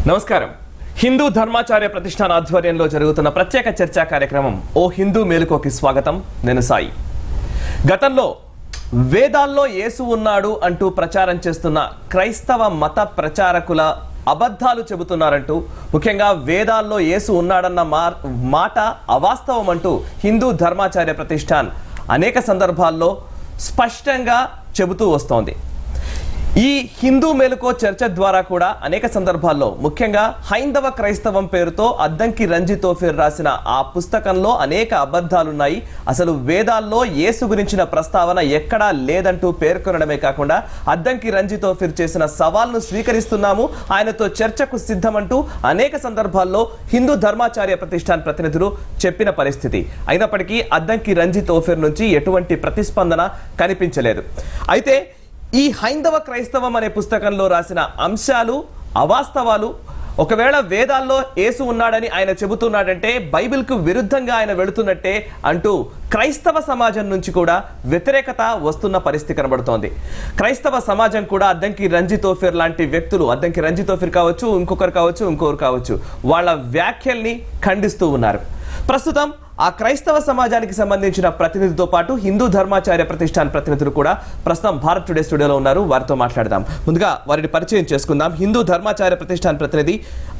నమస్కారం. హిందూ ధర్మాచార్య ప్రతిష్టాన ఆధ్వర్యంలో జరుగుతున్న ప్రత్యేక చర్చా కార్యక్రమం ఓ హిందూ మేలుకోకి స్వాగతం. నేను సాయి. గతంలో వేదాల్లో యేసు ఉన్నాడు అంటూ ప్రచారం చేస్తున్న క్రైస్తవ మత ప్రచారకుల అబద్ధాలు చెబుతున్నారంటూ, ముఖ్యంగా వేదాల్లో యేసు ఉన్నాడన్న మాట అవాస్తవం అంటూ హిందూ ధర్మాచార్య ప్రతిష్టాన్ అనేక సందర్భాల్లో స్పష్టంగా చెబుతూ వస్తోంది. ఈ హిందూ మేలుకో చర్చ ద్వారా కూడా అనేక సందర్భాల్లో, ముఖ్యంగా హైందవ క్రైస్తవం పేరుతో అద్దంకి రంజిత్ తోఫీర్ రాసిన ఆ పుస్తకంలో అనేక అబద్ధాలున్నాయి. అసలు వేదాల్లో యేసు గురించిన ప్రస్తావన ఎక్కడా లేదంటూ పేర్కొనడమే కాకుండా అద్దంకి రంజిత్ తోఫీర్ చేసిన సవాల్ను స్వీకరిస్తున్నాము, ఆయనతో చర్చకు సిద్ధమంటూ అనేక సందర్భాల్లో హిందూ ధర్మాచార్య ప్రతిష్టాన్ ప్రతినిధులు చెప్పిన పరిస్థితి. అయినప్పటికీ అద్దంకి రంజిత్ తోఫీర్ నుంచి ఎటువంటి ప్రతిస్పందన కనిపించలేదు. అయితే ఈ హైందవ క్రైస్తవం అనే పుస్తకంలో రాసిన అంశాలు అవాస్తవాలు, ఒకవేళ వేదాల్లో యేసు ఉన్నాడని ఆయన చెబుతున్నాడంటే బైబిల్కు విరుద్ధంగా ఆయన వెళుతున్నట్టే అంటూ క్రైస్తవ సమాజం నుంచి కూడా వ్యతిరేకత వస్తున్న పరిస్థితి కనబడుతోంది. క్రైస్తవ సమాజం కూడా అద్దంకి రంజిత్ తోఫీర్ లాంటి వ్యక్తులు, అద్దంకి రంజిత్ తోఫీర్ కావచ్చు, ఇంకొకరు కావచ్చు, వాళ్ళ వ్యాఖ్యల్ని ఖండిస్తూ ఉన్నారు. ప్రస్తుతం ఆ క్రైస్తవ సమాజానికి సంబంధించిన ప్రతినిధితో పాటు హిందూ ధర్మాచార్య ప్రతిష్టాన్ ప్రతినిధులు కూడా ప్రస్తుతం భారత్ టుడే స్టూడియోలో ఉన్నారు. వారితో మాట్లాడదాం. ముందుగా వారిని పరిచయం చేసుకుందాం. హిందూ ధర్మాచార్య ప్రతిష్టాన్ ప్రతినిధి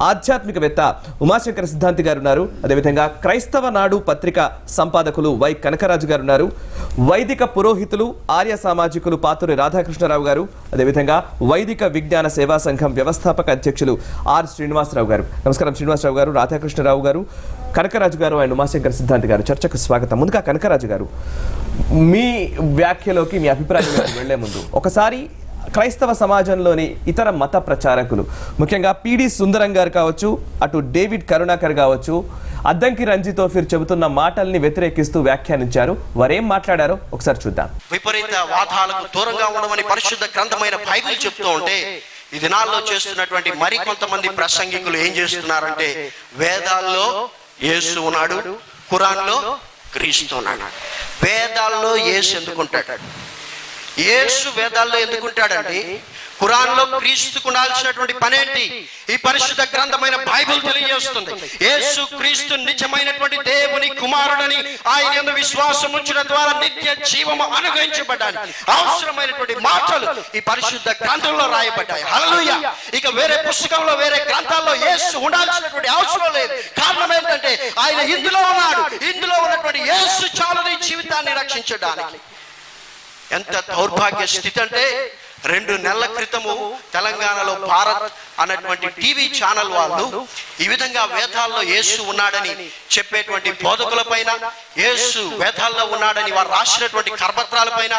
ఆధ్యాత్మికవేత్త ఉమాశంకర సిద్ధాంతి గారు ఉన్నారు. అదేవిధంగా క్రైస్తవ నాడు పత్రిక సంపాదకులు వై కనకరాజు గారు ఉన్నారు. వైదిక పురోహితులు ఆర్య సామాజికులు పాతూరి రాధాకృష్ణరావు గారు, అదేవిధంగా వైదిక విజ్ఞాన సేవా సంఘం వ్యవస్థాపక అధ్యక్షులు ఆర్ శ్రీనివాసరావు గారు. నమస్కారం శ్రీనివాసరావు గారు, రాధాకృష్ణరావు గారు, కనకరాజు గారు అండ్ ఉమాశంకర్ సిద్ధాంతి గారు. చర్చకు స్వాగతం. ముందుగా కనకరాజు గారు, మీ వ్యాఖ్యలోకి మీ అభిప్రాయం వెళ్లే ముందు ఒకసారి క్రైస్తవ సమాజంలోని ఇతర మత ప్రచారకులు, ముఖ్యంగా పిడి సుందరం గారు కావచ్చు, అటు డేవిడ్ కరుణాకర్ కావచ్చు, అద్దంకి రంజిత్ తోఫీర్ చెబుతున్న మాటల్ని వ్యతిరేకిస్తూ వ్యాఖ్యానించారు. వారేం మాట్లాడారో ఒకసారి చూద్దాం. విపరీత వాదాలకు దూరంగా ఉండమని పరిశుద్ధ గ్రంథమైన బైబిల్ చెప్తూ ఉంటే, ఈ దినాల్లో చేస్తున్నటువంటి మరి కొంతమంది ప్రసంగికులు ఏం చేస్తున్నారంటే, వేదాల్లో యేసు ఉన్నాడు, ఖురాన్లో క్రీస్తు ఉన్నాడు. వేదాల్లో యేసు ఎందుకుంటాడు? యేసు వేదాల్లో ఎందుకుంటాడండి? ఖురాన్లో క్రీస్తుకు ఉండాల్సినటువంటి పనేంటి? ఈ పరిశుద్ధ గ్రంథమైన బైబిల్ తెలియజేస్తుంది. యేసు క్రీస్తు నిజమైనటువంటి దేవుని కుమారుడని, ఆయన యందు విశ్వాసం ఉంచడం ద్వారా నిత్య జీవము అనుగ్రహించబడ్డాడు. అవసరమైనటువంటి మాటలు ఈ పరిశుద్ధ గ్రంథంలో రాయబడ్డాయి. హల్లెలూయా. ఇక వేరే పుస్తకంలో, వేరే గ్రంథాల్లో యేసు ఉండాల్సినటువంటి అవసరం లేదు. కారణం ఏంటంటే ఆయన ఇందులో ఉన్నాడు. ఇందులో ఉన్నటువంటి యేసు చాలు నీ జీవితాన్ని రక్షించడానికి. ఎంత దౌర్భాగ్య స్థితి అంటే, 2 నెలల క్రితము తెలంగాణలో భారత్ అన్నటువంటి టీవీ ఛానల్ వాళ్ళు ఈ విధంగా వేదాల్లో యేసు ఉన్నాడని చెప్పేటువంటి బోధకుల పైన, యేసు వేదాల్లో ఉన్నాడని వారు రాసినటువంటి కరపత్రాల పైన,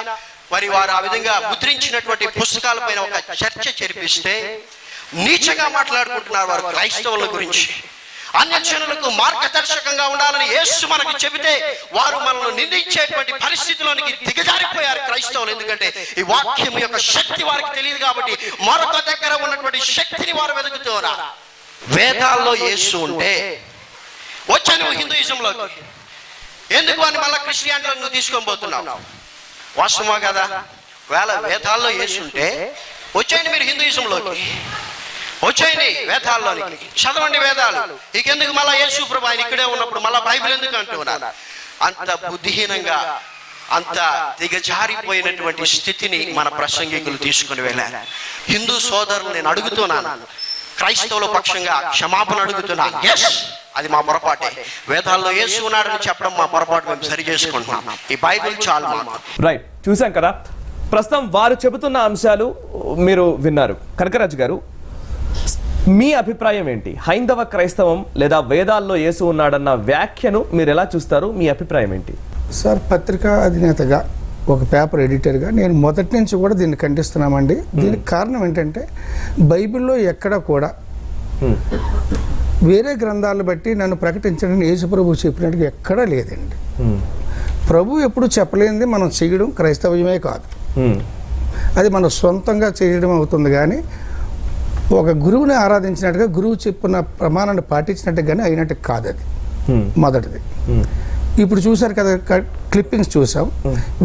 మరి వారు ఆ విధంగా ముద్రించినటువంటి పుస్తకాల పైన ఒక చర్చ జరిపిస్తే నీచంగా మాట్లాడుకుంటున్నారు వారు క్రైస్తవుల గురించి. అన్యజనులకు మార్గదర్శకంగా ఉండాలని యేసు మనకు చెబితే వారు మనల్ని నిందించేటువంటి పరిస్థితిలోనికి దిగజారిపోయారు క్రైస్తవులు. ఎందుకంటే ఈ వాక్యం యొక్క శక్తి వారికి తెలియదు కాబట్టి మరొక దగ్గర ఉన్నటువంటి శక్తిని వారు వెతుకుతున్నారు. వేదాల్లో యేసు ఉంటే వచ్చా నువ్వు హిందూయిజంలోకి, ఎందుకు అని మళ్ళీ క్రిస్టియానిటీలో నువ్వు తీసుకొని పోతున్నావు? వాస్తవమా కదా? వేదాల్లో యేసు ఉంటే వచ్చేయండి మీరు హిందూయిజంలోకి, వచ్చేయండి వేదాల్లోనికి, చదవండి వేదాలు. ఇకెందుకు మళ్ళా యేసు ప్రభు ఆయన ఇక్కడే ఉన్నప్పుడు మళ్ళా బైబిల్ ఎందుకు అంటున్నారు? అంత బుద్ధిహీనంగా, అంత దిగజారిపోయినటువంటి స్థితిని మన ప్రసంగికులు తీసుకుని వెళ్ళారు. హిందూ సోదరులు నేను అడుగుతున్నాను, క్రైస్తవుల పక్షంగా క్షమాపణ అడుగుతున్నాను. అది మా పొరపాటే. వేదాల్లో యేసు ఉన్నాడని చెప్పడం మా పొరపాటు, మేము సరి చేసుకుంటున్నాం. ఈ బైబిల్ చాలు మాకు. రైట్, చూసాం కదా. ప్రస్తుతం వారు చెబుతున్న అంశాలు మీరు విన్నారు. కనకరాజు గారు, మీ అభిప్రాయం ఏంటి? హైందవ క్రైస్తవం లేదా వేదాల్లో యేసు ఉన్నాడన్న వ్యాఖ్యను మీరు ఎలా చూస్తారు? మీ అభిప్రాయం ఏంటి? సార్, పత్రికా అధినేతగా, ఒక పేపర్ ఎడిటర్గా నేను మొదటి నుంచి కూడా దీన్ని ఖండిస్తున్నామండి. దీనికి కారణం ఏంటంటే, బైబిల్లో ఎక్కడ కూడా వేరే గ్రంథాలను బట్టి నన్ను ప్రకటించడానికి యేసు ప్రభు చెప్పినట్టుగా ఎక్కడా లేదండి. ప్రభు ఎప్పుడు చెప్పలేనిది మనం చేయడం క్రైస్తవ్యమే కాదు. అది మనం సొంతంగా చేయడం అవుతుంది. కానీ ఒక గురువుని ఆరాధించినట్టుగా, గురువు చెప్పిన ప్రమాణాన్ని పాటించినట్టు కానీ అయినట్టు కాదు. అది మొదటిది. ఇప్పుడు చూసారు కదా క్లిప్పింగ్స్ చూసాం.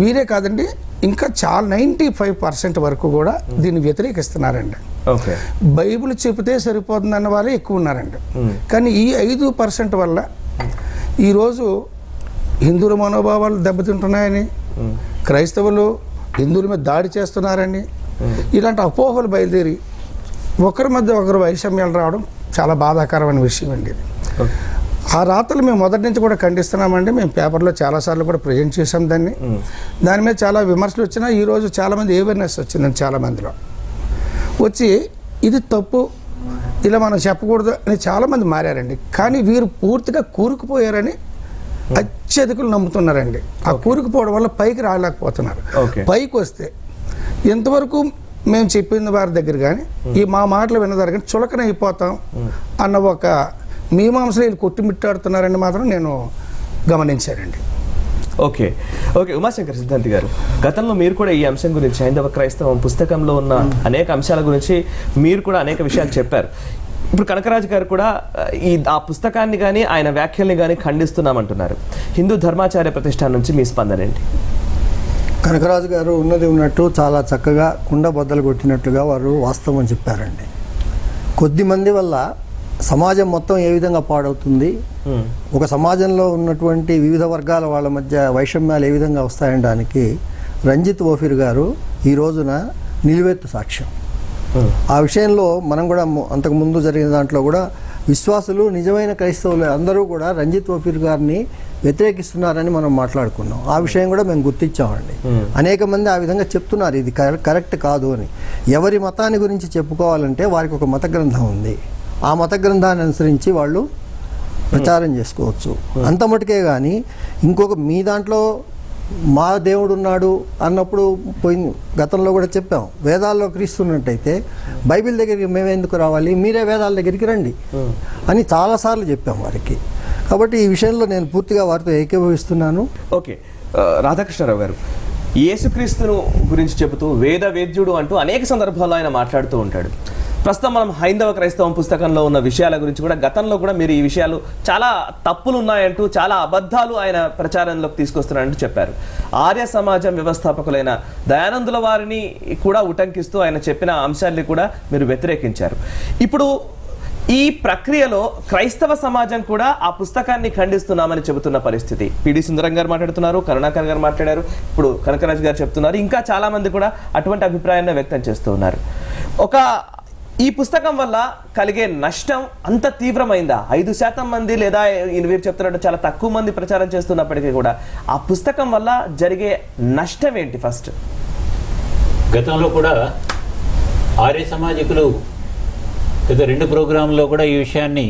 వీరే కాదండి, ఇంకా చాలా 95% వరకు కూడా దీన్ని వ్యతిరేకిస్తున్నారండి. ఓకే, బైబిల్ చెబితే సరిపోతుందన్న వాళ్ళే ఎక్కువ ఉన్నారండి. కానీ ఈ 5% వల్ల ఈరోజు హిందువుల మనోభావాలు దెబ్బతింటున్నాయని, క్రైస్తవులు హిందువుల మీద దాడి చేస్తున్నారని, ఇలాంటి అపోహలు బయలుదేరి ఒకరి మధ్య ఒకరు వైషమ్యాలు రావడం చాలా బాధాకరమైన విషయం అండి ఇది. ఆ రాత్రులు మేము మొదటి నుంచి కూడా ఖండిస్తున్నామండి. మేము పేపర్లో చాలాసార్లు కూడా ప్రజెంట్ చేసాం దాన్ని. దాని మీద చాలా విమర్శలు వచ్చినా ఈరోజు చాలామంది అవేర్నెస్ వచ్చిందండి. చాలామందిలో వచ్చి ఇది తప్పు, ఇలా మనం చెప్పకూడదు అని చాలామంది మారారండి. కానీ వీరు పూర్తిగా కూరుకుపోయారని అత్యధికులు నమ్ముతున్నారండి. ఆ కూరుకుపోవడం వల్ల పైకి రాలేకపోతున్నారు. పైకి వస్తే ఎంతవరకు మేము చెప్పింది వారి దగ్గర కానీ ఈ మా మాటలు విన్నదారు కానీ చులకన అయిపోతాం అన్న ఒక మీమాంసలు వీళ్ళు కొట్టుమిట్టాడుతున్నారని మాత్రం నేను గమనించానండి. ఓకే ఓకే ఉమాశంకర్ సిద్ధాంతి గారు, గతంలో మీరు కూడా ఈ అంశం గురించి హైందవ క్రైస్తవం పుస్తకంలో ఉన్న అనేక అంశాల గురించి మీరు కూడా అనేక విషయాలు చెప్పారు. ఇప్పుడు కనకరాజు గారు కూడా ఆ పుస్తకాన్ని కానీ ఆయన వ్యాఖ్యల్ని కానీ ఖండిస్తున్నామంటున్నారు. హిందూ ధర్మాచార్య ప్రతిష్టాన్ నుంచి మీ స్పందన ఏంటి? కనకరాజు గారు ఉన్నది ఉన్నట్టు చాలా చక్కగా కుండ బద్దలు కొట్టినట్లుగా వారు వాస్తవం చెప్పారండి. కొద్దిమంది వల్ల సమాజం మొత్తం ఏ విధంగా పాడవుతుంది, ఒక సమాజంలో ఉన్నటువంటి వివిధ వర్గాల వాళ్ళ మధ్య వైషమ్యాలు ఏ విధంగా వస్తాయనడానికి రంజిత్ ఓఫీర్ గారు ఈ రోజున నిలువెత్తు సాక్ష్యం. ఆ విషయంలో మనం కూడా అంతకుముందు జరిగిన దాంట్లో కూడా విశ్వాసులు, నిజమైన క్రైస్తవులు అందరూ కూడా రంజిత్ ఓఫీర్ గారిని వ్యతిరేకిస్తున్నారని మనం మాట్లాడుకున్నాం. ఆ విషయం కూడా మేము గుర్తించామండి. అనేక మంది ఆ విధంగా చెప్తున్నారు ఇది కరెక్ట్ కాదు అని. ఎవరి మతాన్ని గురించి చెప్పుకోవాలంటే వారికి ఒక మత గ్రంథం ఉంది, ఆ మత గ్రంథాన్ని అనుసరించి వాళ్ళు ప్రచారం చేసుకోవచ్చు. అంత మటుకే కానీ ఇంకొక మీ దాంట్లో మా దేవుడు ఉన్నాడు అన్నప్పుడు గతంలో కూడా చెప్పాం, వేదాల్లో క్రీస్తున్నట్టయితే బైబిల్ దగ్గరికి మేమెందుకు రావాలి, మీరే వేదాల దగ్గరికి రండి అని చాలాసార్లు చెప్పాం వారికి. కాబట్టి ఈ విషయంలో నేను పూర్తిగా వారితో ఏకీభవిస్తున్నాను. ఓకే, రాధాకృష్ణరావు గారు, యేసుక్రీస్తును గురించి చెబుతూ వేద వేద్యుడు అంటూ అనేక సందర్భాల్లో ఆయన మాట్లాడుతూ ఉంటాడు. ప్రస్తుతం మనం హైందవ క్రైస్తవం పుస్తకంలో ఉన్న విషయాల గురించి కూడా గతంలో కూడా మీరు ఈ విషయాలు చాలా తప్పులు ఉన్నాయంటూ చాలా అబద్ధాలు ఆయన ప్రచారంలోకి తీసుకొస్తున్నారంటూ చెప్పారు. ఆర్య సమాజం వ్యవస్థాపకులైన దయానందుల వారిని కూడా ఉటంకిస్తూ ఆయన చెప్పిన అంశాన్ని కూడా మీరు వ్యతిరేకించారు. ఇప్పుడు ఈ ప్రక్రియలో క్రైస్తవ సమాజం కూడా ఆ పుస్తకాన్ని ఖండిస్తున్నామని చెబుతున్న పరిస్థితి. పిడి సుందరం గారు మాట్లాడుతున్నారు, కరుణాకర్ గారు మాట్లాడారు, ఇప్పుడు కనకరాజు గారు చెప్తున్నారు, ఇంకా చాలా మంది కూడా అటువంటి అభిప్రాయాన్ని వ్యక్తం చేస్తూ ఉన్నారు. ఈ పుస్తకం వల్ల కలిగే నష్టం అంత తీవ్రమైందా? 5% మంది లేదా వీరు చెప్తున్నట్టు చాలా తక్కువ మంది ప్రచారం చేస్తున్నప్పటికీ కూడా ఆ పుస్తకం వల్ల జరిగే నష్టం ఏంటి? ఫస్ట్, గతంలో కూడా ఆర్య సామాజికులు గత 2 ప్రోగ్రాంలో కూడా ఈ విషయాన్ని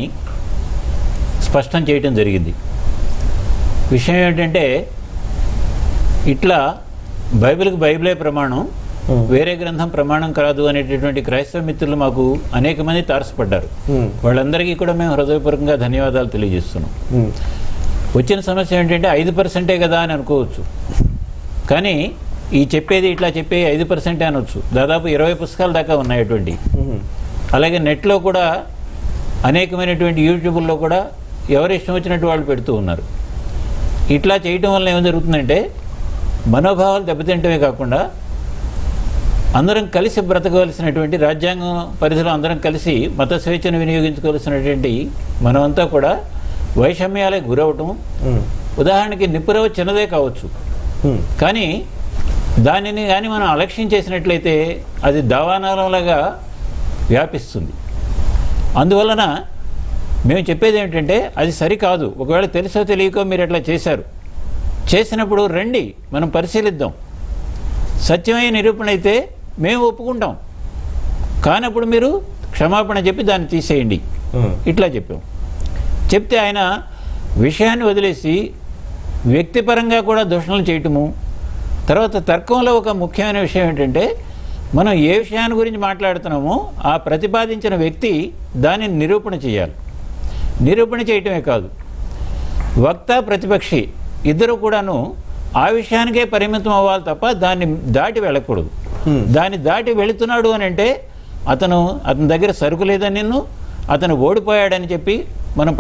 స్పష్టం చేయటం జరిగింది. విషయం ఏంటంటే ఇట్లా బైబిల్కి బైబిలే ప్రమాణం, వేరే గ్రంథం ప్రమాణం కాదు అనేటటువంటి క్రైస్తవ మిత్రులు మాకు అనేక మంది తారసపడ్డారు. వాళ్ళందరికీ కూడా మేము హృదయపూర్వకంగా ధన్యవాదాలు తెలియజేస్తున్నాం. వచ్చిన సమస్య ఏంటంటే 5% కదా అని అనుకోవచ్చు, కానీ ఈ చెప్పేది ఇట్లా చెప్పే 5% అనొచ్చు. దాదాపు 20 పుస్తకాల దాకా ఉన్నాయి అటువంటి. అలాగే నెట్లో కూడా అనేకమైనటువంటి యూట్యూబ్లో కూడా ఎవరు ఇష్టం వచ్చినట్టు వాళ్ళు పెడుతూ ఉన్నారు. ఇట్లా చేయటం వల్ల ఏం జరుగుతుందంటే మనోభావాలు దెబ్బతింటమే కాకుండా అందరం కలిసి బ్రతకవలసినటువంటి, రాజ్యాంగం పరిధిలో అందరం కలిసి మత స్వేచ్ఛను వినియోగించుకోవాల్సినటువంటి మనమంతా కూడా వైషమ్యాలకు గురవటం. ఉదాహరణకి నిప్పురవ చిన్నదే కావచ్చు, కానీ దానిని కానీ మనం అలక్ష్యం చేసినట్లయితే అది దావానలంలాగా వ్యాపిస్తుంది. అందువలన మేము చెప్పేది ఏమిటంటే అది సరికాదు. ఒకవేళ తెలుసో తెలియకో మీరు ఎట్లా చేసినప్పుడు రండి, మనం పరిశీలిద్దాం. సత్యమైన నిరూపణ అయితే మేము ఒప్పుకుంటాం, కానప్పుడు మీరు క్షమాపణ చెప్పి దాన్ని తీసేయండి, ఇట్లా చెప్తే ఆయన విషయాన్ని వదిలేసి వ్యక్తిపరంగా కూడా దూషణలు చేయటము. తర్వాత తర్కంలో ఒక ముఖ్యమైన విషయం ఏంటంటే మనం ఏ విషయాన్ని గురించి మాట్లాడుతున్నామో ఆ ప్రతిపాదించిన వ్యక్తి దానిని నిరూపణ చేయాలి. నిరూపణ చేయటమే కాదు, వక్త ప్రతిపక్షి ఇద్దరు కూడాను ఆ విషయానికే పరిమితం అవ్వాలి తప్ప దాన్ని దాటి వెళ్ళకూడదు. దాన్ని దాటి వెళుతున్నాడు అని అంటే అతని దగ్గర సరుకు లేదని, అతను ఓడిపోయాడని చెప్పి మనం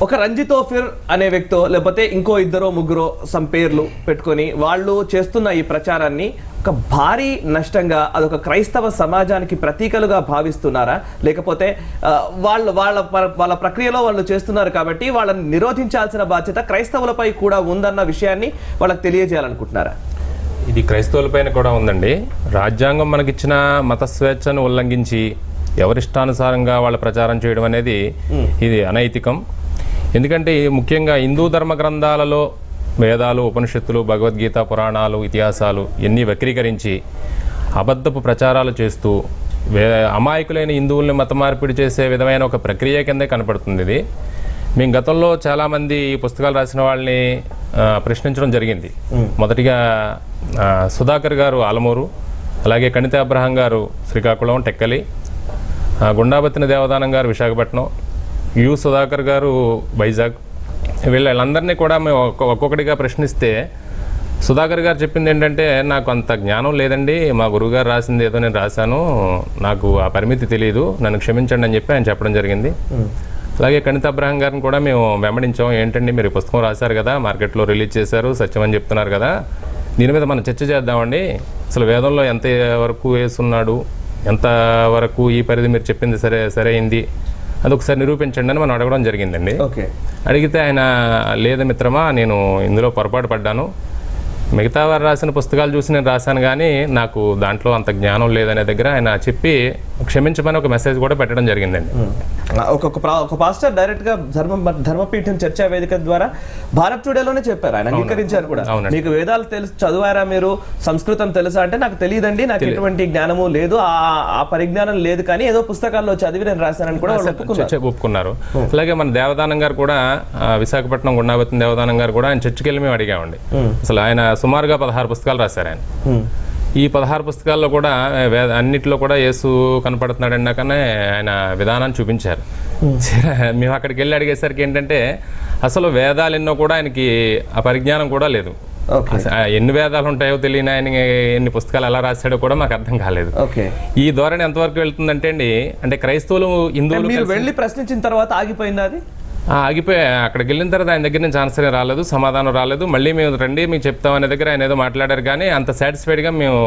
ఒక రంజితోఫిర్ అనే వ్యక్తో లేకపోతే ఇంకో ఇద్దరో ముగ్గురో సమ్ పేర్లు పెట్టుకొని వాళ్ళు చేస్తున్న ఈ ప్రచారాన్ని ఒక భారీ నష్టంగా అదొక క్రైస్తవ సమాజానికి ప్రతీకలుగా భావిస్తున్నారా, లేకపోతే వాళ్ళ ప్రక్రియలో వాళ్ళు చేస్తున్నారు కాబట్టి వాళ్ళని నిరోధించాల్సిన బాధ్యత క్రైస్తవులపై కూడా ఉందన్న విషయాన్ని వాళ్ళకి తెలియజేయాలనుకుంటున్నారా? ఇది క్రైస్తవులపైన కూడా ఉందండి. రాజ్యాంగం మనకిచ్చిన మత స్వేచ్ఛను ఉల్లంఘించి ఎవరిష్టానుసారంగా వాళ్ళ ప్రచారం చేయడం అనేది ఇది అనైతికం. ఎందుకంటే ముఖ్యంగా హిందూ ధర్మ గ్రంథాలలో వేదాలు, ఉపనిషత్తులు, భగవద్గీత, పురాణాలు, ఇతిహాసాలు ఎన్ని వక్రీకరించి అబద్ధపు ప్రచారాలు చేస్తూ అమాయకులైన హిందువుల్ని మత మార్పిడి చేసే విధమైన ఒక ప్రక్రియ కిందే కనపడుతుంది ఇది. మేము గతంలో చాలామంది ఈ పుస్తకాలు రాసిన వాళ్ళని ప్రశ్నించడం జరిగింది. మొదటిగా సుధాకర్ గారు ఆలమూరు, అలాగే కణిత అబ్రహం గారు శ్రీకాకుళం టెక్కలి, గుండాబత్తిన దేవదానం గారు విశాఖపట్నం, యు సుధాకర్ గారు వైజాగ్, వీళ్ళందరినీ కూడా మేము ఒక్కొక్కటిగా ప్రశ్నిస్తే సుధాకర్ గారు చెప్పింది ఏంటంటే, నాకు అంత జ్ఞానం లేదండి, మా గురువుగారు రాసింది ఏదో నేను రాశాను, నాకు ఆ పరిమితి తెలియదు, నన్ను క్షమించండి అని చెప్పి ఆయన చెప్పడం జరిగింది. అలాగే కణిత అబ్రహం గారిని కూడా మేము వెంబడించాం. ఏంటండి మీరు పుస్తకం రాశారు కదా, మార్కెట్లో రిలీజ్ చేశారు, సత్యం అని చెప్తున్నారు కదా, దీని మీద మనం చర్చ చేద్దామండి, అసలు వేదంలో ఎంత వరకు వేసున్నాడు, ఎంత వరకు ఈ పరిధి మీరు చెప్పింది సరైంది, అది ఒకసారి నిరూపించండి అని మనం అడగడం జరిగిందండి. అడిగితే ఆయన, లేదు మిత్రమా, నేను ఇందులో పొరపాటు పడ్డాను, మిగతా వారు రాసిన పుస్తకాలు చూసి నేను రాశాను కానీ నాకు దాంట్లో అంత జ్ఞానం లేదనే దగ్గర ఆయన చెప్పి క్షమించమని ఒక మెసేజ్ కూడా పెట్టడం జరిగిందండి. ఒక పాస్టర్ డైరెక్ట్ గా ధర్మపీఠం చర్చా వేదిక ద్వారా భారత్ టుడేలోనే చెప్పారు, ఆయన అంగీకరించారు కూడా. మీకు వేదాలు తెలుసు, చదివారా మీరు, సంస్కృతం తెలుసా అంటే నాకు తెలియదండి, నాకు ఎటువంటి జ్ఞానము లేదు, ఆ పరిజ్ఞానం లేదు, కానీ ఏదో పుస్తకాల్లో చదివి నేను రాశానని కూడా ఒప్పుకున్నారు. అలాగే మన దేవదానం గారు కూడా, విశాఖపట్నం గుండాబత్తిన దేవదానం గారు కూడా ఆయన చర్చికి వెళ్ళి మేము అడిగామండి. అసలు ఆయన సుమారుగా 16 పుస్తకాలు రాశారు ఆయన. ఈ 16 పుస్తకాల్లో కూడా అన్నిట్లో కూడా యేసు కనపడుతున్నాడు అన్నాకనే ఆయన విధానాన్ని చూపించారు. మేము అక్కడికి వెళ్ళి అడిగేసరికి ఏంటంటే, అసలు వేదాలు ఎన్నో కూడా ఆయనకి ఆ పరిజ్ఞానం కూడా లేదు. ఎన్ని వేదాలు ఉంటాయో తెలియని ఆయన ఎన్ని పుస్తకాలు ఎలా రాశాడో కూడా మాకు అర్థం కాలేదు. ఈ ధోరణి ఎంతవరకు వెళ్తుందంటే అండి, అంటే క్రైస్తవులు హిందువులు వెళ్ళి ప్రశ్నించిన తర్వాత ఆగిపోయింది అది. ఆగిపోయా. అక్కడికి వెళ్ళిన తర్వాత ఆయన దగ్గర నుంచి ఆన్సర్ రాలేదు, సమాధానం రాలేదు. మళ్ళీ మేము రండి మీకు చెప్తాం అనే దగ్గర ఆయన ఏదో మాట్లాడారు కానీ అంత సాటిస్ఫైడ్గా మేము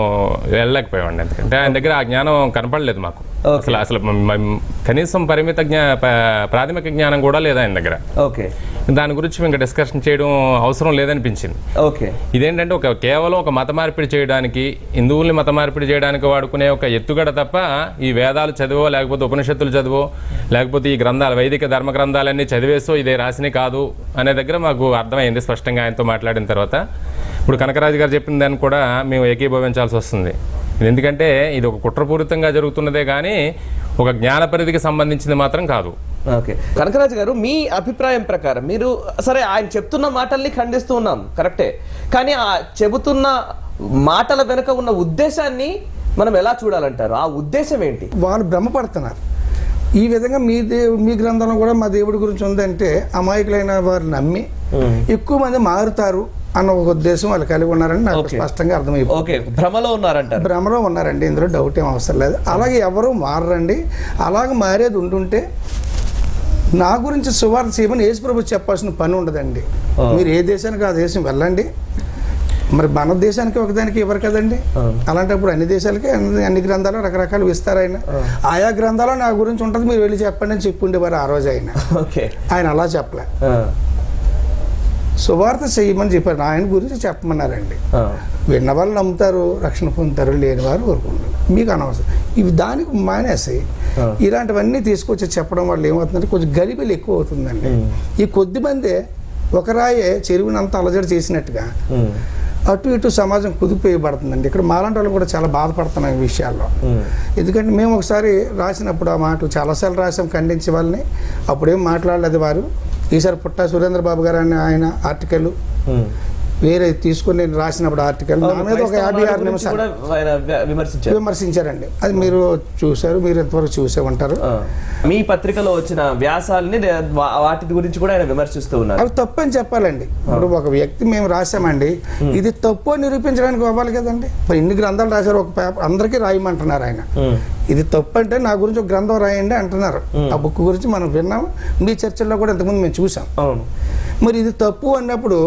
వెళ్ళలేకపోయామండి. ఎందుకంటే ఆయన దగ్గర ఆ జ్ఞానం కనపడలేదు మాకు. అసలు కనీసం ప్రాథమిక జ్ఞానం కూడా లేదు ఆయన దగ్గర. దాని గురించి ఇంకా డిస్కషన్ చేయడం అవసరం లేదనిపించింది. ఇదేంటంటే కేవలం ఒక మత మార్పిడి చేయడానికి, హిందువుల్ని మత మార్పిడి చేయడానికి వాడుకునే ఒక ఎత్తుగడ తప్ప ఈ వేదాలు చదివో, లేకపోతే ఉపనిషత్తులు చదివో, లేకపోతే ఈ గ్రంథాలు, వైదిక ధర్మ గ్రంథాలన్నీ చదివేసో ఇదే రాసిని కాదు అనే దగ్గర మాకు అర్థమైంది స్పష్టంగా ఆయనతో మాట్లాడిన తర్వాత. ఇప్పుడు కనకరాజు గారు చెప్పిన దాన్ని కూడా మేము ఏకీభవించాల్సి వస్తుంది. ఎందుకంటే ఇది ఒక కుట్రపూరితంగా జరుగుతున్నదే కానీ ఒక జ్ఞాన పరిధికి సంబంధించింది మాత్రం కాదు. కనకరాజు గారు, మీ అభిప్రాయం ప్రకారం మీరు, సరే ఆయన చెప్తున్న మాటల్ని ఖండిస్తూ ఉన్నాం కరెక్టే, కానీ ఆ చెబుతున్న మాటల వెనుక ఉన్న ఉద్దేశాన్ని మనం ఎలా చూడాలంటారు? ఆ ఉద్దేశం ఏంటి? వాళ్ళు భ్రమపడుతున్నారు. ఈ విధంగా మీ గ్రంథంలో కూడా మా దేవుడి గురించి ఉందంటే అమాయకులైన వారు నమ్మి ఎక్కువ మంది మారుతారు అన్న ఒక ఉద్దేశం వాళ్ళు కలిగి ఉన్నారని నాకు స్పష్టంగా అర్థమైపోయింది. భ్రమలో ఉన్నారంటారు. భ్రమలో ఉన్నారండి, ఇందులో డౌట్ ఏం అవసరం లేదు. అలాగే ఎవరు మారరండి. అలాగే మారేది ఉంటుంటే నా గురించి సువార్త చేయమని యేసుప్రభు చెప్పాల్సిన పని ఉండదండి. మీరు ఏ దేశానికి ఆ దేశం వెళ్ళండి. మరి మన దేశానికి ఒకదానికి ఇవ్వరు కదండి. అలాంటప్పుడు అన్ని దేశాలకి అన్ని గ్రంథాలు రకరకాలు ఇస్తారు. ఆయా గ్రంథాలు నా గురించి ఉంటుంది, మీరు వెళ్ళి చెప్పండి అని చెప్పుండేవారు ఆ రోజు ఆయన అలా చెప్పలే. సువార్త చేయమని చెప్పారు, ఆయన గురించి చెప్పమన్నారండి. విన్న వాళ్ళు నమ్ముతారు, రక్షణ పొందుతారు, లేని వారు ఊరుకుంటారు, మీకు అనవసరం. ఇవి దానికి మానేసి ఇలాంటివన్నీ తీసుకొచ్చి చెప్పడం వల్ల ఏమవుతుందంటే కొంచెం గలిబిలు ఎక్కువ అవుతుందండి. ఈ కొద్ది మందే ఒక రాయే చెరువునంతా అలజడి చేసినట్టుగా అటు ఇటు సమాజం కుదిపోయబడుతుందండి. ఇక్కడ మాలాంటి వాళ్ళు కూడా చాలా బాధపడుతున్నాం ఈ విషయాల్లో. ఎందుకంటే మేము ఒకసారి రాసినప్పుడు ఆ మాటలు చాలాసార్లు రాసాం ఖండించే వాళ్ళని, అప్పుడేం మాట్లాడలేదు వారు. ఈసారి పుట్టా సురేంద్ర బాబు గారు అని ఆయన ఆర్టికల్, వేరే తీసుకొని నేను రాసినప్పుడు ఆర్టికల్ నా మీద ఒక 56 నిమిషాలు కూడా ఆయన విమర్శించారు. విమర్శించారండి. అది మీరు చూశారు, మీరు ఎంతవరకు చూసే ఉంటారు. మీ పత్రికలో వచ్చిన వ్యాసాలని వాటి గురించి కూడా ఆయన విమర్శిస్తూ ఉన్నారు. అవి తప్పు అని చెప్పాలండి. ఇప్పుడు ఒక వ్యక్తి మేము రాసామండి, ఇది తప్పు అని నిరూపించడానికి అవ్వాలి కదండి. మరి ఇన్ని గ్రంథాలు రాశారు, ఒక పేపర్ అందరికీ రాయమంటున్నారు ఆయన. ఇది తప్పు అంటే నా గురించి ఒక గ్రంథం రాయండి అంటున్నారు. ఆ బుక్ గురించి మనం విన్నాం, మీ చర్చల్లో కూడా ఇంతకుముందు మేము చూసాం. మరి ఇది తప్పు అన్నప్పుడు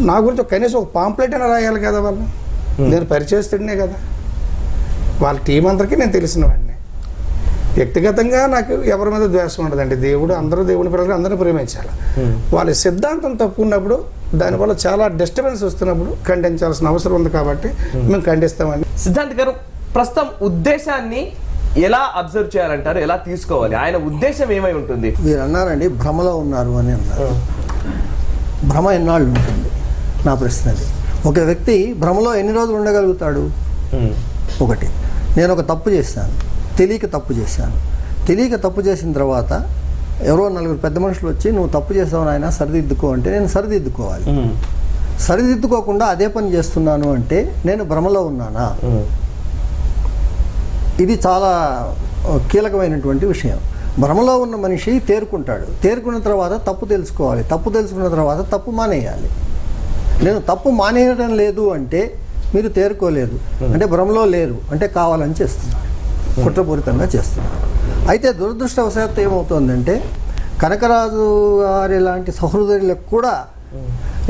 నా గురించి కనీసం ఒక పాంప్లెట్ అయినా రాయాలి కదా వాళ్ళు. నేను పరిచయస్తుడినే కదా, వాళ్ళ టీం అందరికీ నేను తెలిసిన వాడిని. వ్యక్తిగతంగా నాకు ఎవరి మీద ద్వేషం ఉండదండి. దేవుడు అందరూ దేవుని పిల్లలు అందరినీ ప్రేమించాలి. వాళ్ళ సిద్ధాంతం తప్పు ఉన్నప్పుడు దానివల్ల చాలా డిస్టర్బెన్స్ వస్తున్నప్పుడు ఖండించాల్సిన అవసరం ఉంది కాబట్టి మేము ఖండిస్తామండి. సిద్ధాంత్ గారు, ప్రస్తుతం ఉద్దేశాన్ని ఎలా అబ్జర్వ్ చేయాలంటారు, ఎలా తీసుకోవాలి? ఆయన ఉద్దేశం ఏమై ఉంటుంది? మీరు అన్నారండి భ్రమలో ఉన్నారు అని అన్నారు. భ్రమ ఎన్నాళ్ళు ఉంటుంది నా ప్రశ్న అది. ఒక వ్యక్తి భ్రమలో ఎన్ని రోజులు ఉండగలుగుతాడు? ఒకటి, నేను ఒక తప్పు చేశాను, తెలియక తప్పు చేశాను. తెలియక తప్పు చేసిన తర్వాత ఎవరో నలుగురు పెద్ద మనుషులు వచ్చి నువ్వు తప్పు చేసావు నాయన సరిదిద్దుకో అంటే నేను సరిదిద్దుకోవాలి. సరిదిద్దుకోకుండా అదే పని చేస్తున్నాను అంటే నేను భ్రమలో ఉన్నానా? ఇది చాలా కీలకమైనటువంటి విషయం. భ్రమలో ఉన్న మనిషి తేరుకుంటాడు. తేరుకున్న తర్వాత తప్పు తెలుసుకోవాలి. తప్పు తెలుసుకున్న తర్వాత తప్పు మానేయాలి. నేను తప్పు మానేయడం లేదు అంటే మీరు తేరుకోలేదు అంటే భ్రమలో లేరు అంటే కావాలని చేస్తున్నారు, కుట్రపూరితంగా చేస్తున్నారు. అయితే దురదృష్టవశాత్తు ఏమవుతుందంటే కనకరాజు గారి లాంటి సహృదయులకు కూడా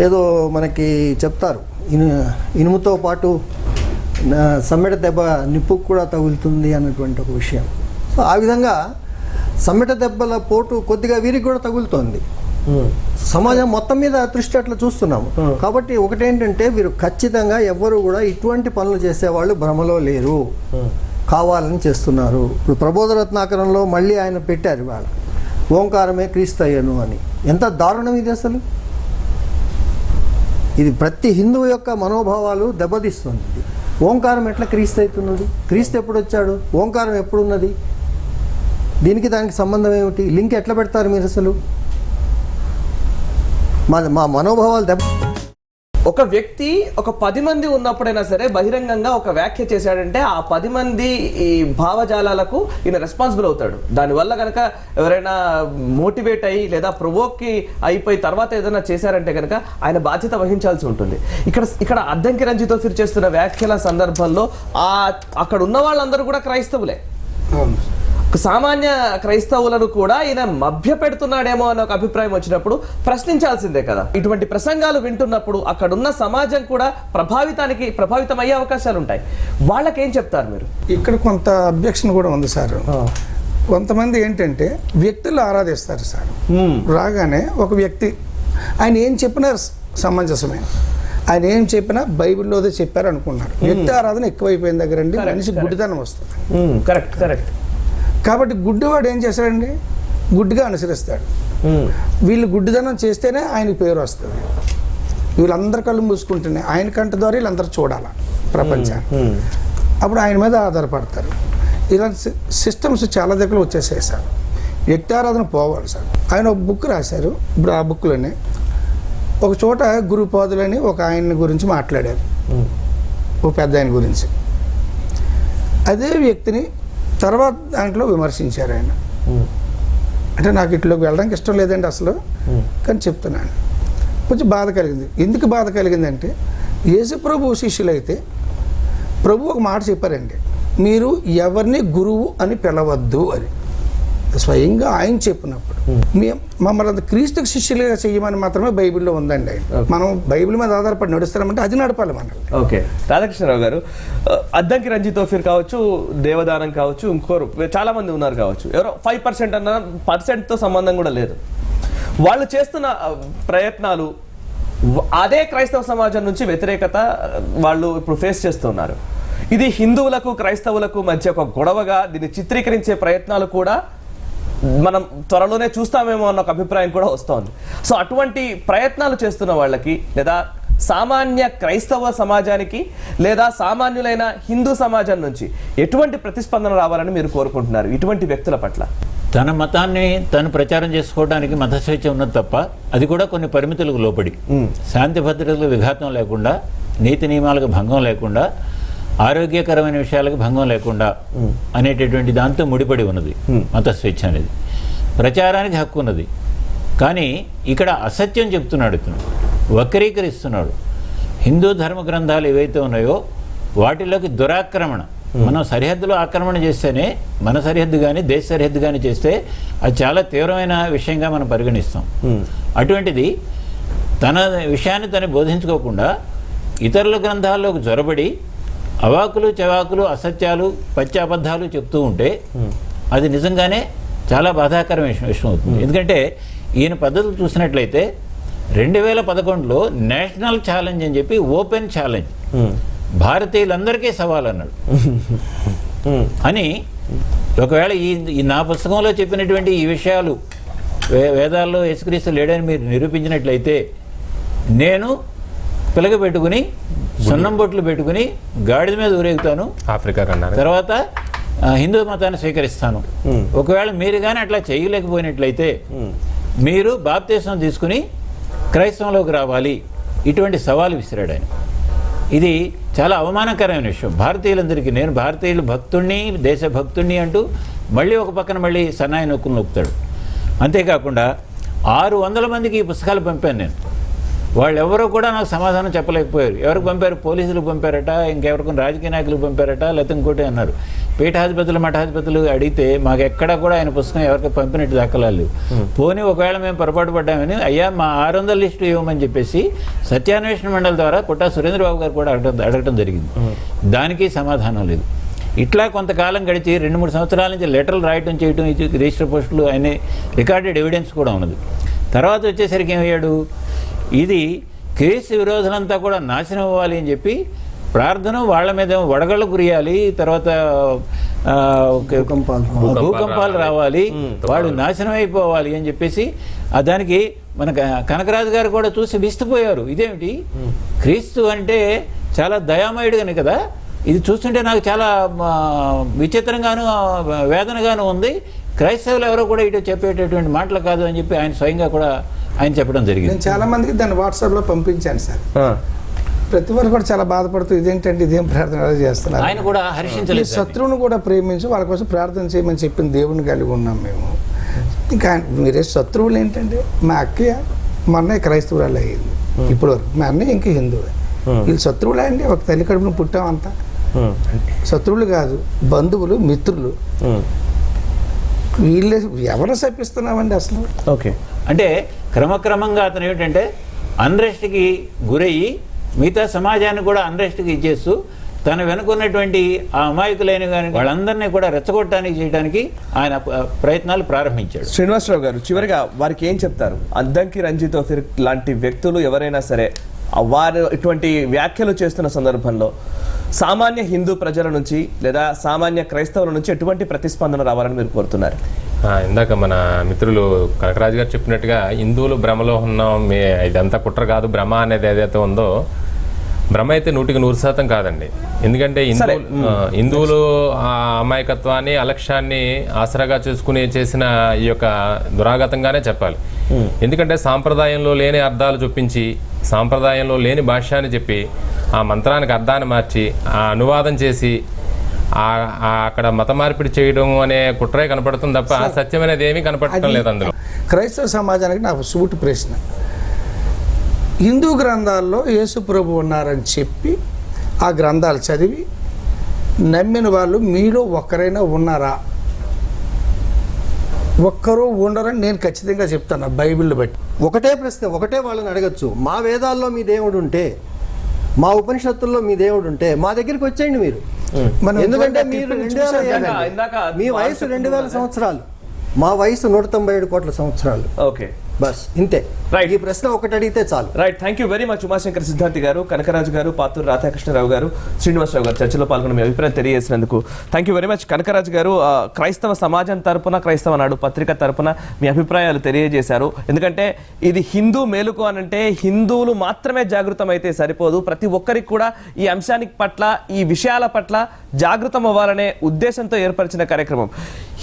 ఏదో మనకి చెప్తారు, ఇనుముతో పాటు సమ్మెట దెబ్బ నిప్పుకు కూడా తగులుతుంది అన్నటువంటి ఒక విషయం. సో ఆ విధంగా సమ్మెట దెబ్బల పోటు కొద్దిగా వీరికి కూడా తగులుతోంది. సమాజం మొత్తం మీద దృష్టి అట్లా చూస్తున్నాము. కాబట్టి ఒకటేంటంటే వీరు ఖచ్చితంగా ఎవ్వరు కూడా ఇటువంటి పనులు చేసేవాళ్ళు భ్రమలో లేరు, కావాలని చేస్తున్నారు. ఇప్పుడు ప్రబోధరత్నాకరంలో మళ్ళీ ఆయన పెట్టారు ఇవాళ ఓంకారమే క్రీస్తయ్యను అని. ఎంత దారుణం ఇది అసలు! ఇది ప్రతి హిందువు యొక్క మనోభావాలు దెబ్బతీస్తుంది. ఓంకారం ఎట్లా క్రీస్తు అవుతున్నది? క్రీస్తు ఎప్పుడు వచ్చాడు? ఓంకారం ఎప్పుడున్నది? దీనికి దానికి సంబంధం ఏమిటి? లింక్ ఎట్లా పెడతారు మీరు అసలు? మా మనోభావాలు దెబ్బ. ఒక వ్యక్తి ఒక 10 మంది ఉన్నప్పుడైనా సరే బహిరంగంగా ఒక వ్యాఖ్య చేశాడంటే ఆ 10 మంది ఈ భావజాలాలకు ఈయన రెస్పాన్సిబుల్ అవుతాడు. దానివల్ల కనుక ఎవరైనా మోటివేట్ అయ్యి లేదా ప్రొవోక్కి అయిపోయి తర్వాత ఏదైనా చేశారంటే కనుక ఆయన బాధ్యత వహించాల్సి ఉంటుంది. ఇక్కడ అద్దంకి రంజితో ఫిర్ చేస్తున్న వ్యాఖ్యల సందర్భంలో అక్కడ ఉన్న వాళ్ళందరూ కూడా క్రైస్తవులే. సామాన్య క్రైస్తవులను కూడా ఈయన మభ్య పెడుతున్నాడేమో అనే ఒక అభిప్రాయం వచ్చినప్పుడు ప్రశ్నించాల్సిందే కదా. ఇటువంటి ప్రసంగాలు వింటున్నప్పుడు అక్కడున్న సమాజం కూడా ప్రభావితం అయ్యే అవకాశాలు ఉంటాయి. వాళ్ళకేం చెప్తారు మీరు? ఇక్కడ కొంత అబ్జెక్షన్ కూడా ఉంది సార్. కొంతమంది ఏంటంటే వ్యక్తులు ఆరాధిస్తారు సార్. రాగానే ఒక వ్యక్తి ఆయన ఏం చెప్పినా సమంజసమే, ఆయన ఏం చెప్పినా బైబిల్లోదే చెప్పారు అనుకున్నారు. వ్యక్తి ఆరాధన ఎక్కువైపోయిన దగ్గర అండి మనిషి గుడ్డితనం వస్తుంది. కరెక్ట్. కాబట్టి గుడ్డివాడు ఏం చేస్తాడండి? గుడ్డిగా అనుసరిస్తాడు. వీళ్ళు గుడ్డిదనం చేస్తేనే ఆయనకు పేరు వస్తుంది. వీళ్ళందరి కళ్ళు మూసుకుంటేనే ఆయన కంట ద్వారా వీళ్ళందరూ చూడాలి ప్రపంచాన్ని. అప్పుడు ఆయన మీద ఆధారపడతారు. ఇలాంటి సిస్టమ్స్ చాలా దగ్గర వచ్చేసాయి సార్. వ్యక్తి ఆరాధన పోవాలి సార్. ఆయన ఒక బుక్ రాశారు. ఇప్పుడు ఆ బుక్లోనే ఒక చోట గురుపాదులని ఒక ఆయన గురించి మాట్లాడారు, ఒక పెద్ద ఆయన గురించి. అదే వ్యక్తిని తర్వాత దాంట్లో విమర్శించారు ఆయన. అంటే నాకు ఇట్లోకి వెళ్ళడానికి ఇష్టం లేదండి అసలు, కానీ చెప్తున్నాను. కొంచెం బాధ కలిగింది. ఎందుకు బాధ కలిగిందంటే యేసు ప్రభు శిష్యులైతే ప్రభు ఒక మాట చెప్పారండి, మీరు ఎవరిని గురువు అని పిలవద్దు అని. స్వయంగా ఆయన చెప్పినప్పుడు మమ్మల్ని క్రీస్తుకు శిష్యులుగా చేయమని మాత్రమే బైబిల్లో ఉందండి. మనం బైబిల్ మీద ఆధారపడి నడుస్తామంటే అది నడపాలి మనం. ఓకే, రాధాకృష్ణరావు గారు, అద్దంకి రంజిత్ తోఫీర్ కావచ్చు, దేవదానం కావచ్చు, ఇంకోరు చాలా మంది ఉన్నారు కావచ్చు, ఎవరో 5% అన్న పర్సెంట్తో సంబంధం కూడా లేదు. వాళ్ళు చేస్తున్న ప్రయత్నాలు అదే క్రైస్తవ సమాజం నుంచి వ్యతిరేకత వాళ్ళు ఇప్పుడు ఫేస్ చేస్తున్నారు. ఇది హిందువులకు క్రైస్తవులకు మధ్య ఒక గొడవగా దీన్ని చిత్రీకరించే ప్రయత్నాలు కూడా మనం త్వరలోనే చూస్తామేమో అన్న ఒక అభిప్రాయం కూడా వస్తోంది. సో అటువంటి ప్రయత్నాలు చేస్తున్న వాళ్ళకి లేదా సామాన్య క్రైస్తవ సమాజానికి లేదా సామాన్యులైన హిందూ సమాజం నుంచి ఎటువంటి ప్రతిస్పందన రావాలని మీరు కోరుకుంటున్నారు ఇటువంటి వ్యక్తుల పట్ల? తన మతాన్ని తను ప్రచారం చేసుకోవడానికి మత స్వేచ్ఛ ఉన్నది తప్ప అది కూడా కొన్ని పరిమితులకు లోపడి, శాంతి భద్రతలకు విఘాతం లేకుండా, నీతి నియమాలకు భంగం లేకుండా, ఆరోగ్యకరమైన విషయాలకు భంగం లేకుండా అనేటటువంటి దాంతో ముడిపడి ఉన్నది మత స్వేచ్ఛ అనేది. ప్రచారానికి హక్కు ఉన్నది, కానీ ఇక్కడ అసత్యం చెప్తున్నాడు, ఇతను వక్రీకరిస్తున్నాడు. హిందూ ధర్మ గ్రంథాలు ఏవైతే ఉన్నాయో వాటిలోకి దురాక్రమణ, మనం సరిహద్దులో ఆక్రమణ చేస్తేనే, మన సరిహద్దు కానీ దేశ సరిహద్దు కానీ చేస్తే అది చాలా తీవ్రమైన విషయంగా మనం పరిగణిస్తాం. అటువంటిది తన విషయాన్ని తను బోధించుకోకుండా ఇతరుల గ్రంథాల్లోకి జొరబడి అవాకులు చవాకులు అసత్యాలు పచ్చాబద్ధాలు చెప్తూ ఉంటే అది నిజంగానే చాలా బాధాకరమైన విషయం అవుతుంది. ఎందుకంటే ఈయన పద్ధతులు చూసినట్లయితే 2011లో నేషనల్ ఛాలెంజ్ అని చెప్పి ఓపెన్ ఛాలెంజ్, భారతీయులందరికీ సవాల్ అన్నాడు. అని ఒకవేళ ఈ నా పుస్తకంలో చెప్పినటువంటి ఈ విషయాలు వేదాల్లో యేసుక్రీస్తు లేడని మీరు నిరూపించినట్లయితే నేను పిలక పెట్టుకుని సున్నం బొట్లు పెట్టుకుని గాడిద మీద ఊరేగుతాను, ఆఫ్రికా ఖండానికి తర్వాత హిందూ మతాన్ని స్వీకరిస్తాను. ఒకవేళ మీరు కానీ అట్లా చేయలేకపోయినట్లయితే మీరు బాప్తీసం తీసుకుని క్రైస్తవంలోకి రావాలి, ఇటువంటి సవాలు విసిరాడు ఆయన. ఇది చాలా అవమానకరమైన విషయం భారతీయులందరికీ. నేను భారతీయులు భక్తుణ్ణి, దేశభక్తుణ్ణి అంటూ మళ్ళీ ఒక పక్కన మళ్ళీ సన్నాయి నొక్కులు నొక్కుతాడు. అంతేకాకుండా 600 మందికి ఈ పుస్తకాలు పంపాను నేను. వాళ్ళు ఎవరో కూడా నాకు సమాధానం చెప్పలేకపోయారు. ఎవరికి పంపారు? పోలీసులకు పంపారట, ఇంకెవరికి రాజకీయ నాయకులకు పంపారట, లేకపోతే ఇంకోటి అన్నారు. పీఠాధిపతులు మఠాధిపతులు అడిగితే మాకు ఎక్కడ కూడా ఆయన పుస్తకం ఎవరికి పంపినట్టు దాఖలాలు లేవు. పోనీ ఒకవేళ మేము పొరపాటు పడ్డామని అయ్యా మా 600 లిస్టు ఇవ్వమని చెప్పేసి సత్యాన్వేషణ మండలి ద్వారా పుట్టా సురేంద్రబాబు గారు కూడా అడగటం జరిగింది. దానికి సమాధానం లేదు. ఇట్లా కొంతకాలం గడిచి 2-3 సంవత్సరాల నుంచి లెటర్లు రాయటం చేయటం, రిజిస్టర్ పోస్టులు అనే రికార్డెడ్ ఎవిడెన్స్ కూడా ఉన్నది. తర్వాత వచ్చేసరికి ఏమయ్యాడు, ఇది క్రీస్తు విరోధులంతా కూడా నాశనం అవ్వాలి అని చెప్పి ప్రార్థన, వాళ్ళ మీద వడగళ్ళు కురియాలి, తర్వాత భూకంపాలు రావాలి, వాళ్ళు నాశనం అయిపోవాలి అని చెప్పేసి దానికి మన కనకరాజు గారు కూడా చూసి విస్తుపోయారు. ఇదేమిటి, క్రీస్తు అంటే చాలా దయామయుడుగానే కదా, ఇది చూస్తుంటే నాకు చాలా విచిత్రంగాను వేదనగాను ఉంది, క్రైస్తవులు ఎవరో కూడా ఇటు చెప్పేటటువంటి మాటలు కాదు అని చెప్పి ఆయన స్వయంగా కూడా ఆయన చెప్పడం జరిగింది. నేను చాలా మందికి దాన్ని వాట్సాప్లో పంపించాను సార్. ప్రతి వారు కూడా చాలా బాధపడుతూ ఇదేంటంటే ఇదేం ప్రార్థన చేస్తున్నారు, ఆయన కూడా హర్షించలేదు. శత్రువును కూడా ప్రేమించి వాళ్ళ కోసం ప్రార్థన చేయమని చెప్పిన దేవుని కలిగి ఉన్నాం మేము. ఇంకా మీరే శత్రువులు ఏంటంటే, మా అక్కయ్య మా అన్నయ్య క్రైస్తవురాలు అయ్యింది, ఇప్పుడు వరకు మా అన్నయ్య ఇంకా హిందువే. వీళ్ళు శత్రువులే అండి, ఒక తల్లి కడుపును పుట్టామంతా. శత్రువులు కాదు, బంధువులు, మిత్రులు. వీళ్ళే ఎవరు శపిస్తున్నామండి అసలు. ఓకే, అంటే క్రమక్రమంగా అతను ఏమిటంటే అన్రెస్ట్కి గురయ్యి మిగతా సమాజాన్ని కూడా అన్రెస్ట్కి ఇచ్చేస్తూ తన వెనుకున్నటువంటి ఆ అమాయకులైన కానీ వాళ్ళందరినీ కూడా రెచ్చగొట్టడానికి చేయడానికి ఆయన ప్రయత్నాలు ప్రారంభించాడు. శ్రీనివాసరావు గారు, చివరిగా వారికి ఏం చెప్తారు? అద్దంకి రంజిత్ లాంటి వ్యక్తులు ఎవరైనా సరే వారు ఇటువంటి వ్యాఖ్యలు చేస్తున్న సందర్భంలో సామాన్య హిందూ ప్రజల నుంచి లేదా సామాన్య క్రైస్తవుల నుంచి ఎటువంటి ప్రతిస్పందన రావాలని మీరు కోరుతున్నారు? ఇందాక మన మిత్రులు కనకరాజు గారు చెప్పినట్టుగా హిందువులు భ్రమలో ఉన్నాం, ఇదంతా కుట్ర కాదు, భ్రమ అనేది ఏదైతే ఉందో భ్రమ అయితే 100% కాదండి. ఎందుకంటే హిందువులు ఆ అమాయకత్వాన్ని, అలక్ష్యాన్ని ఆసరాగా చేసుకుని చేసిన ఈ యొక్క దురాగతంగానే చెప్పాలి. ఎందుకంటే సాంప్రదాయంలో లేని అర్థాలు చూపించి, సాంప్రదాయంలో లేని భాష్యాన్ని చెప్పి, ఆ మంత్రానికి అర్థాన్ని మార్చి, ఆ అనువాదం చేసి అక్కడ మత మార్పిడి చేయడం అనే కుట్రే కనపడుతుంది తప్ప సత్యం అనేది ఏమీ కనపడటం లేదు అందులో. క్రైస్తవ సమాజానికి నాకు సూటి ప్రశ్న, హిందూ గ్రంథాల్లో యేసు ప్రభు ఉన్నారని చెప్పి ఆ గ్రంథాలు చదివి నమ్మిన వాళ్ళు మీలో ఒక్కరైనా ఉన్నారా? ఒక్కరూ ఉండరని నేను ఖచ్చితంగా చెప్తాను బైబిల్ని బట్టి. ఒకటే ప్రశ్న, ఒకటే వాళ్ళని అడగచ్చు, మా వేదాల్లో మీ దేవుడు ఉంటే, మా ఉపనిషత్తుల్లో మీ దేవుడు ఉంటే మా దగ్గరికి వచ్చేయండి మీరు. ఎందుకంటే మీరు 2000 మీ వయసు 2000 సంవత్సరాలు, మా వయసు 197 కోట్ల సంవత్సరాలు. ఓకే, బస్ ఇంతే. Right. ఈ ప్రశ్న ఒకటి అడిగితే చాలు. Right, thank you very much Umashankar సిద్ధాంతి గారు, కనకరాజు గారు, పాతూరు రాధాకృష్ణరావు గారు, శ్రీనివాసరావు గారు చర్చలో పాల్గొని మీ అభిప్రాయం తెలియజేసినందుకు thank you very much. Kanakaraju గారు, క్రైస్తవ సమాజం తరపున, క్రైస్తవ నాడు పత్రిక తరపున మీ అభిప్రాయాలు తెలియజేశారు. ఎందుకంటే ఇది హిందూ మేలుకు అనంటే హిందువులు మాత్రమే జాగృతం అయితే సరిపోదు, ప్రతి ఒక్కరికి కూడా ఈ అంశానికి పట్ల, ఈ విషయాల పట్ల జాగృతం అవ్వాలనే ఉద్దేశంతో ఏర్పరిచిన కార్యక్రమం.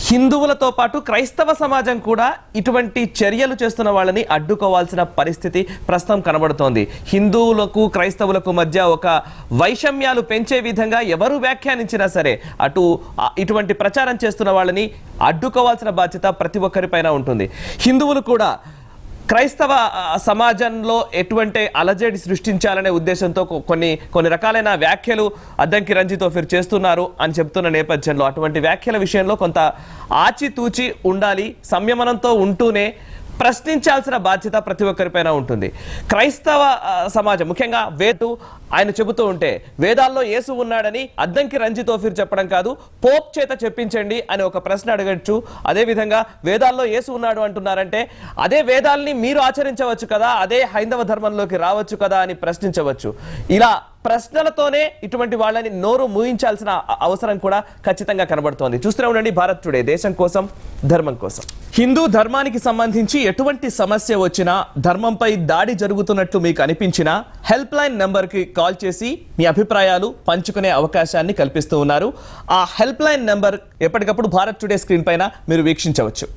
హిందువులతో పాటు క్రైస్తవ సమాజం కూడా ఇటువంటి చర్యలు చేస్తున్న వాళ్ళని అడ్డుకోవాల్సిన పరిస్థితి ప్రస్తుతం కనబడుతోంది. హిందువులకు క్రైస్తవులకు మధ్య ఒక వైషమ్యాలు పెంచే విధంగా ఎవరు వ్యాఖ్యానించినా సరే ఇటువంటి ప్రచారం చేస్తున్న వాళ్ళని అడ్డుకోవాల్సిన బాధ్యత ప్రతి ఒక్కరిపైన ఉంటుంది. హిందువులు కూడా క్రైస్తవ సమాజంలో ఎటువంటి అలజడి సృష్టించాలనే ఉద్దేశంతో కొన్ని రకాలైన వ్యాఖ్యలు అద్దంకి రంజిత్ ఓఫీర్ చేస్తున్నారు అని చెప్తున్న నేపథ్యంలో అటువంటి వ్యాఖ్యల విషయంలో కొంత ఆచితూచి ఉండాలి, సంయమనంతో ఉంటూనే ప్రశ్నించాల్సిన బాధ్యత ప్రతి ఒక్కరిపైన ఉంటుంది. క్రైస్తవ సమాజం ముఖ్యంగా ఆయన చెబుతూ ఉంటే వేదాల్లో యేసు ఉన్నాడని అద్దంకి రంజిత్ ఓఫీర్ చెప్పడం కాదు, పోప్ చేత చెప్పించండి అని ఒక ప్రశ్న అడగచ్చు. అదేవిధంగా వేదాల్లో యేసు ఉన్నాడు అంటున్నారంటే అదే వేదాల్ని మీరు ఆచరించవచ్చు కదా, అదే హైందవ ధర్మంలోకి రావచ్చు కదా అని ప్రశ్నించవచ్చు. ఇలా ప్రశ్నలతోనే ఇటువంటి వాళ్ళని నోరు మూయించాల్సిన అవసరం కూడా ఖచ్చితంగా కనబడుతోంది. చూస్తూనే ఉండండి భారత్ టుడే, దేశం కోసం, ధర్మం కోసం. హిందూ ధర్మానికి సంబంధించి ఎటువంటి సమస్య వచ్చినా, ధర్మంపై దాడి జరుగుతున్నట్లు మీకు అనిపించినా హెల్ప్ లైన్ నెంబర్కి కాల్ చేసి మీ అభిప్రాయాలు పంచుకునే అవకాశాన్ని కల్పిస్తూ ఉన్నారు. ఆ హెల్ప్ లైన్ నెంబర్ ఎప్పటికప్పుడు భారత్ టుడే స్క్రీన్ పైన మీరు వీక్షించవచ్చు.